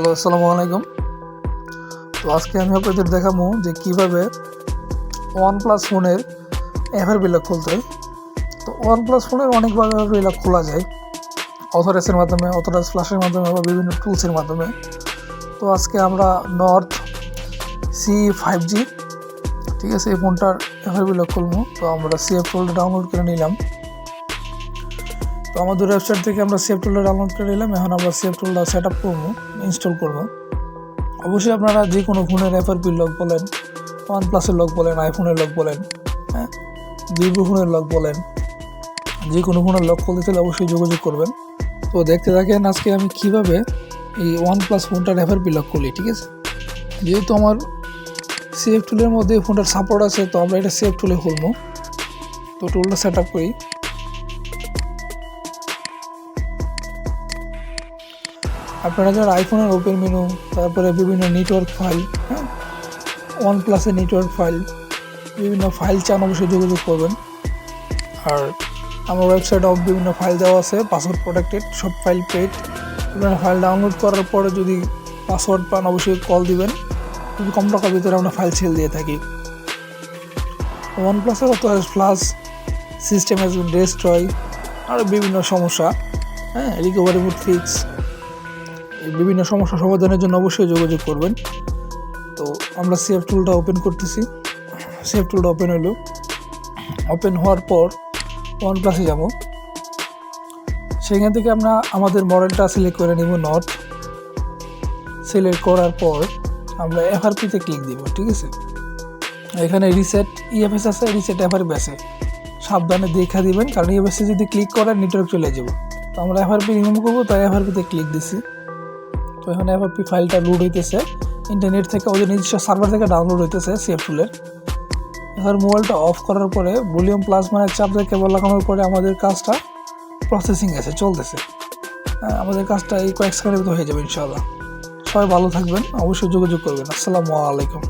Hello, আসসালামু আলাইকুম। তো আজকে আমি আপনাদের দেখাবো যে কীভাবে ওয়ানপ্লাস ফোনের অ্যাপের লক খুলতে হয়। তো ওয়ানপ্লাস ফোনের অনেকভাবে লক খোলা যায়, অথরাইজের মাধ্যমে, অথরাইজ ফ্ল্যাশের মাধ্যমে বা বিভিন্ন টুলসের মাধ্যমে। তো আজকে আমরা নর্থ C5G, ঠিক আছে, এই ফোনটার অ্যাপের লক খুলবো। তো আমরা CF টুলটা ডাউনলোড করে নিলাম। তো আমাদের ওয়েবসাইট থেকে আমরা CF টুলটা ডাউনলোড করে নিলাম। এখন আমরা CF টুলটা সেট আপ করবো, ইনস্টল করবো। অবশ্যই আপনারা যে কোনো ফোনের এফআরপি লক বলেন, ওয়ানপ্লাসের লক বলেন, আইফোনের লক বলেন, হ্যাঁ, ভিভো ফোনের লক বলেন, যে কোনো ফোনের লক খুলতে চাইলে অবশ্যই যোগাযোগ করবেন। তো দেখতে থাকেন আজকে আমি কীভাবে এই ওয়ানপ্লাস ফোনটার এফআরপি লক খুলি। ঠিক আছে, যেহেতু আমার CF টুলের মধ্যে ফোনটার সাপোর্ট আছে, তো আমরা এটা CF টুলে খুলবো। তো টুলটা সেট আপ করি। আপনারা যারা আইফোনের ওপেন মেনু, তারপরে বিভিন্ন নেটওয়ার্ক ফাইল, হ্যাঁ, ওয়ানপ্লাসের নেটওয়ার্ক ফাইল, বিভিন্ন ফাইল চান, অবশ্যই যোগাযোগ করবেন। আর আমার ওয়েবসাইটে বিভিন্ন ফাইল দেওয়া আছে, পাসওয়ার্ড প্রোটেক্টেড, সব ফাইল পেড। আপনারা ফাইল ডাউনলোড করার পরে যদি পাসওয়ার্ড পান অবশ্যই কল দিবেন, খুবই কম টাকার ভিতরে আমরা ফাইল সেল দিয়ে থাকি। ওয়ানপ্লাসের অত flash system has been destroy, আর বিভিন্ন সমস্যা, হ্যাঁ, রিকভারি মুড ফিক্স, বিভিন্ন সমস্যা সমাধানের জন্য অবশ্যই যোগাযোগ করবেন। তো আমরা CF টুলটা ওপেন করতেছি। CF টুলটা ওপেন হলো। ওপেন হওয়ার পর ওয়ানপ্লাসে যাব। সেখান থেকে আমরা আমাদের মডেলটা সিলেক্ট করে নেব, নর্থ। সিলেক্ট করার পর আমরা এফআরপিতে ক্লিক দিব। ঠিক আছে, এখানে রিসেট ইএফএস আছে, রিসেট এফআরপি আছে, সাবধানে দেখা দিবেন, কারণ ইএফএসে যদি ক্লিক করেন নেটওয়ার্ক চলে যাব। তো আমরা এফআরপি রিমুভ করবো, তাই এফআরপিতে ক্লিক দিছি। তো এখানে এফআরপি ফাইলটা লোড হইতেছে ইন্টারনেট থেকে, ওদের নিজস্ব সার্ভার থেকে ডাউনলোড হইতেছে CF টুলের। এবার মোবাইলটা অফ করার পরে ভলিউম প্লাস মানে চাপ দিয়ে কেবল লাগানোর পরে আমাদের কাজটা প্রসেসিং আছে, চলতেছে। আমাদের কাজটা এই কয়েক সেকেন্ডের ভিতরে হয়ে যাবে ইনশাআল্লাহ। সবাই ভালো থাকবেন, অবশ্যই যোগাযোগ করবেন। আসসালামু আলাইকুম।